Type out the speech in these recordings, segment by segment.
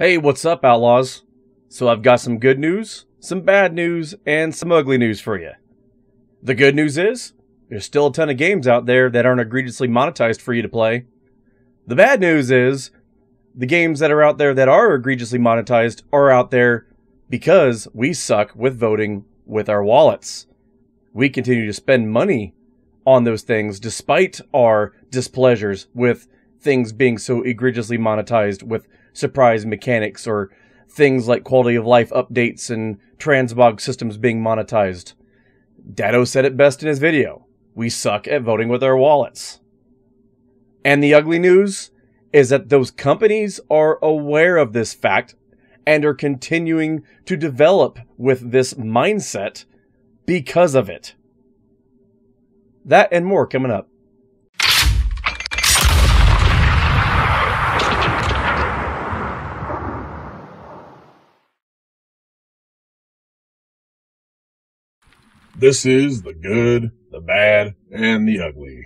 Hey, what's up, Outlaws? So I've got some good news, some bad news, and some ugly news for you. The good news is, there's still a ton of games out there that aren't egregiously monetized for you to play. The bad news is, the games that are out there that are egregiously monetized are out there because we suck with voting with our wallets. We continue to spend money on those things despite our displeasures with things being so egregiously monetized with surprise mechanics or things like quality of life updates and transmog systems being monetized. Dado said it best in his video. We suck at voting with our wallets. And the ugly news is that those companies are aware of this fact and are continuing to develop with this mindset because of it. That and more coming up. This is the good, the bad, and the ugly.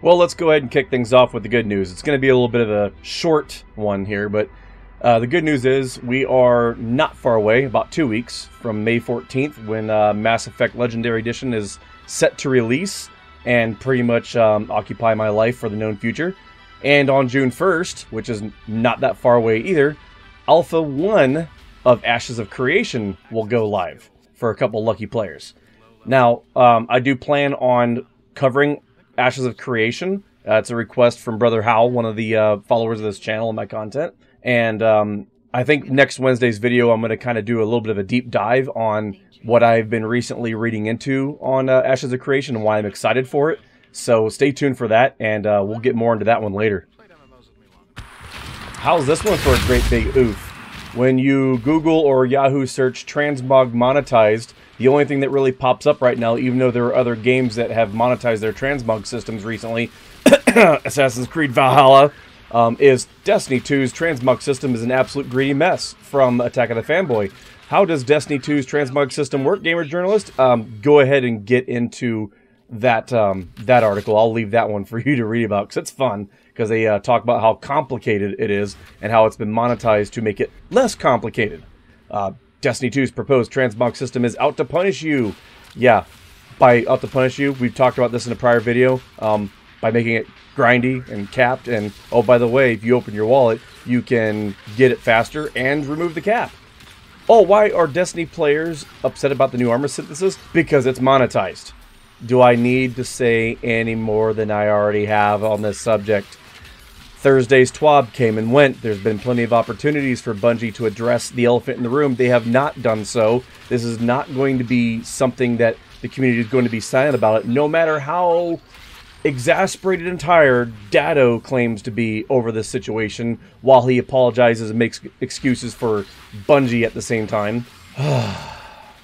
Well, let's go ahead and kick things off with the good news. It's going to be a little bit of a short one here, but the good news is we are not far away, about 2 weeks from May 14th, when Mass Effect Legendary Edition is set to release and pretty much occupy my life for the known future. And on June 1st, which is not that far away either, Alpha 1 of Ashes of Creation will go live for a couple lucky players. Now, I do plan on covering Ashes of Creation. It's a request from Brother Hal, one of the followers of this channel and my content. And I think next Wednesday's video, I'm going to kind of do a little bit of a deep dive on what I've been recently reading into on Ashes of Creation and why I'm excited for it. So stay tuned for that, and we'll get more into that one later. How's this one for a great big oof? When you Google or Yahoo search transmog monetized, the only thing that really pops up right now, even though there are other games that have monetized their transmog systems recently, Assassin's Creed Valhalla, is Destiny 2's transmog system is an absolute greedy mess from Attack of the Fanboy. How does Destiny 2's transmog system work, gamer journalist? Go ahead and get into that that article. I'll leave that one for you to read about because it's fun. Because they talk about how complicated it is and how it's been monetized to make it less complicated. Destiny 2's proposed transmog system is out to punish you. Yeah, by out to punish you, we've talked about this in a prior video. By making it grindy and capped. And oh, by the way, if you open your wallet, you can get it faster and remove the cap. Oh, why are Destiny players upset about the new armor synthesis? Because it's monetized. Do I need to say any more than I already have on this subject? Thursday's TWAB came and went. There's been plenty of opportunities for Bungie to address the elephant in the room. They have not done so. This is not going to be something that the community is going to be silent about it, no matter how exasperated and tired Dado claims to be over this situation, while he apologizes and makes excuses for Bungie at the same time.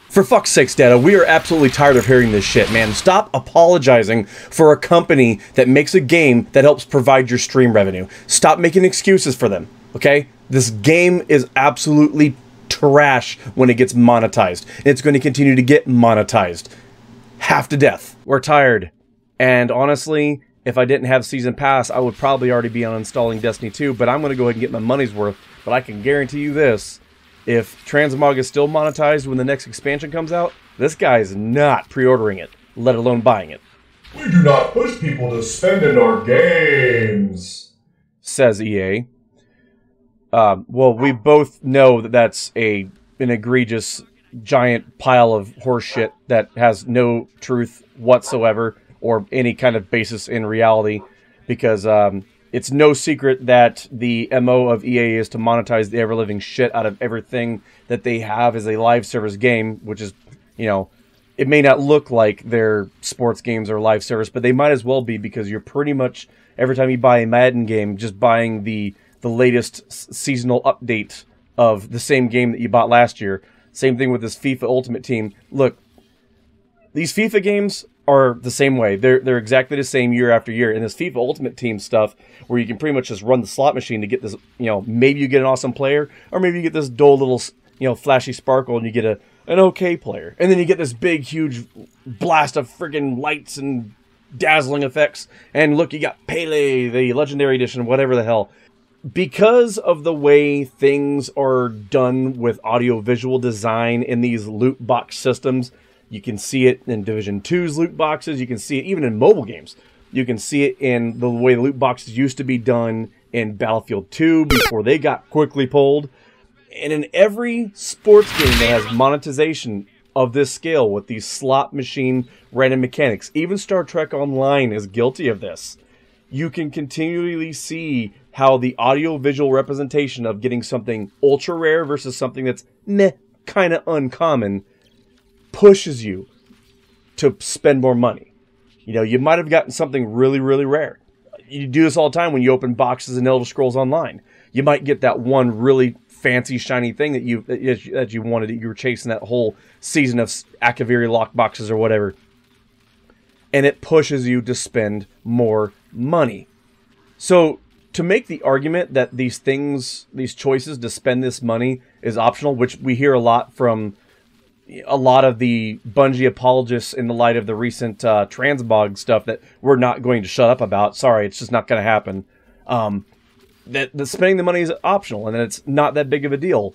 For fuck's sakes, Dado, we are absolutely tired of hearing this shit, man. Stop apologizing for a company that makes a game that helps provide your stream revenue. Stop making excuses for them, okay? This game is absolutely trash when it gets monetized. It's going to continue to get monetized. Half to death. We're tired. And honestly, if I didn't have Season Pass, I would probably already be uninstalling Destiny 2, but I'm going to go ahead and get my money's worth. But I can guarantee you this. If transmog is still monetized when the next expansion comes out, this guy is not pre-ordering it, let alone buying it. We do not push people to spend in our games, says EA. Well, we both know that that's an egregious, giant pile of horseshit that has no truth whatsoever or any kind of basis in reality, because it's no secret that the MO of EA is to monetize the ever-living shit out of everything that they have as a live service game, which is, you know, it may not look like their sports games are live service, but they might as well be, because you're pretty much, every time you buy a Madden game, just buying the latest seasonal update of the same game that you bought last year. Same thing with this FIFA Ultimate Team. Look, these FIFA games are the same way. They're exactly the same year after year. And this FIFA Ultimate Team stuff, where you can pretty much just run the slot machine to get this, you know, maybe you get an awesome player, or maybe you get this dull little, you know, flashy sparkle and you get an okay player. And then you get this big, huge blast of friggin' lights and dazzling effects. And look, you got Pele, the Legendary Edition, whatever the hell. because of the way things are done with audio-visual design in these loot box systems, you can see it in Division 2's loot boxes. You can see it even in mobile games. You can see it in the way the loot boxes used to be done in Battlefield 2 before they got quickly pulled. And in every sports game that has monetization of this scale with these slot machine random mechanics, even Star Trek Online is guilty of this. You can continually see how the audio-visual representation of getting something ultra rare versus something that's meh, kind of uncommon pushes you to spend more money. You know, you might have gotten something really, really rare. You do this all the time when you open boxes in Elder Scrolls Online. You might get that one really fancy, shiny thing that you wanted. You were chasing that whole season of Activision lock boxes or whatever. And it pushes you to spend more money. So, to make the argument that these things, these choices to spend this money is optional, which we hear a lot from a lot of the Bungie apologists in the light of the recent transmog stuff that we're not going to shut up about. Sorry, it's just not going to happen. That spending the money is optional and that it's not that big of a deal.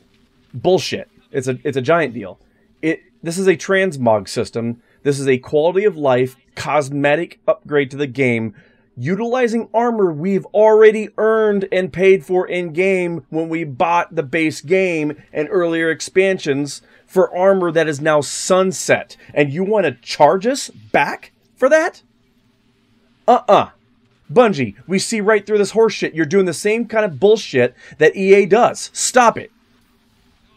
Bullshit. It's a giant deal. This is a transmog system. This is a quality of life cosmetic upgrade to the game, utilizing armor we've already earned and paid for in-game when we bought the base game and earlier expansions for armor that is now sunset. And you want to charge us back for that? Bungie, we see right through this horse shit. You're doing the same kind of bullshit that EA does. Stop it.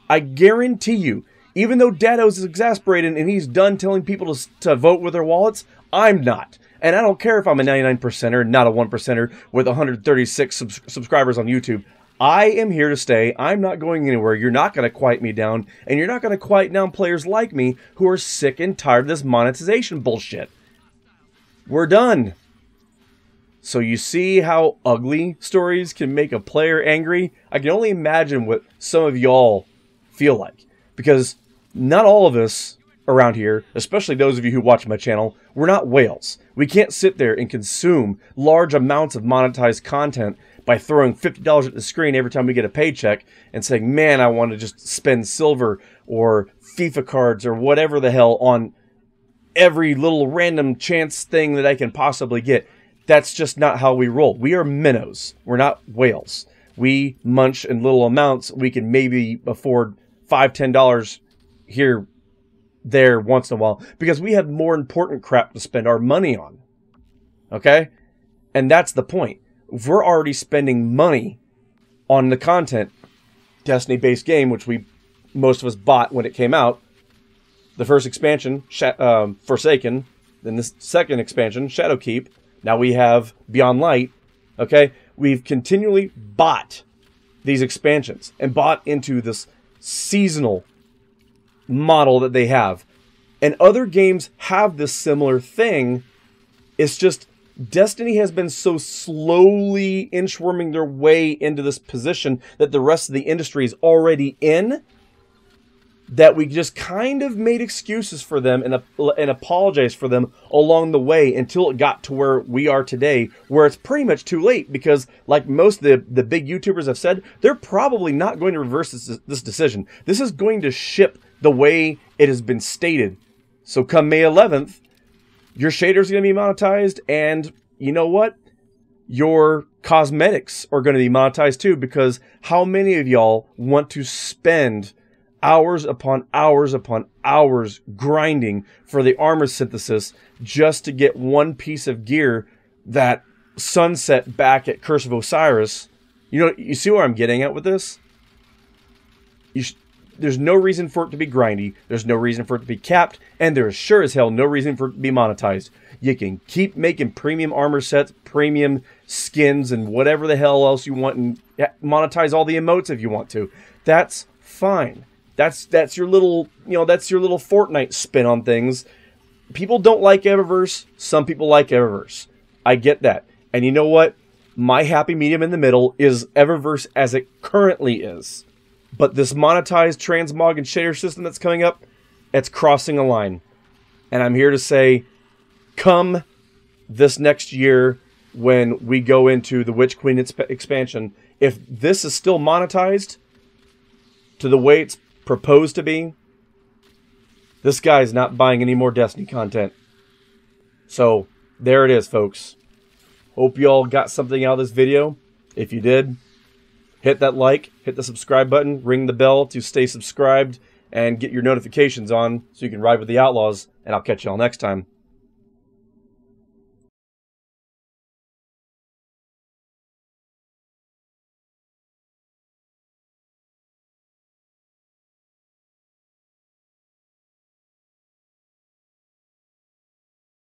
I guarantee you, even though Dados is exasperated and he's done telling people to vote with their wallets, I'm not. And I don't care if I'm a 99%er, not a 1%er with 136 subscribers on YouTube. I am here to stay. I'm not going anywhere. You're not going to quiet me down. And you're not going to quiet down players like me who are sick and tired of this monetization bullshit. We're done. So you see how ugly stories can make a player angry? I can only imagine what some of y'all feel like. Because not all of us around here, especially those of you who watch my channel, we're not whales. We can't sit there and consume large amounts of monetized content by throwing $50 at the screen every time we get a paycheck and saying, man, I want to just spend silver or FIFA cards or whatever the hell on every little random chance thing that I can possibly get. That's just not how we roll. We are minnows. We're not whales. We munch in little amounts. We can maybe afford $5, $10 here, there, once in a while, because we have more important crap to spend our money on. Okay? And that's the point. If we're already spending money on the content, Destiny-based game, which most of us bought when it came out, the first expansion, Forsaken, then the second expansion, Shadowkeep, now we have Beyond Light, okay? We've continually bought these expansions and bought into this seasonal model that they have. And other games have this similar thing. It's just Destiny has been so slowly inchworming their way into this position that the rest of the industry is already in, that we just kind of made excuses for them and apologized for them along the way until it got to where we are today, where it's pretty much too late because, like most of the big YouTubers have said, they're probably not going to reverse this decision. This is going to ship the way it has been stated. So come May 11th, your shaders are going to be monetized, and you know what? Your cosmetics are going to be monetized too, because how many of y'all want to spend hours upon hours upon hours grinding for the armor synthesis just to get one piece of gear that sunset back at Curse of Osiris? You see where I'm getting at with this? There's no reason for it to be grindy. There's no reason for it to be capped. And there's sure as hell no reason for it to be monetized. You can keep making premium armor sets, premium skins, and whatever the hell else you want, and monetize all the emotes if you want to. That's fine. That's your little, that's your little Fortnite spin on things. People don't like Eververse. Some people like Eververse. I get that. And you know what? My happy medium in the middle is Eververse as it currently is. But this monetized transmog and shader system that's coming up, it's crossing a line. And I'm here to say, come this next year when we go into the Witch Queen expansion if this is still monetized to the way it's proposed to be, this guy's not buying any more Destiny content. So, there it is, folks. Hope you all got something out of this video. If you did, hit that like, hit the subscribe button, ring the bell to stay subscribed, and get your notifications on so you can ride with the Outlaws, and I'll catch you all next time.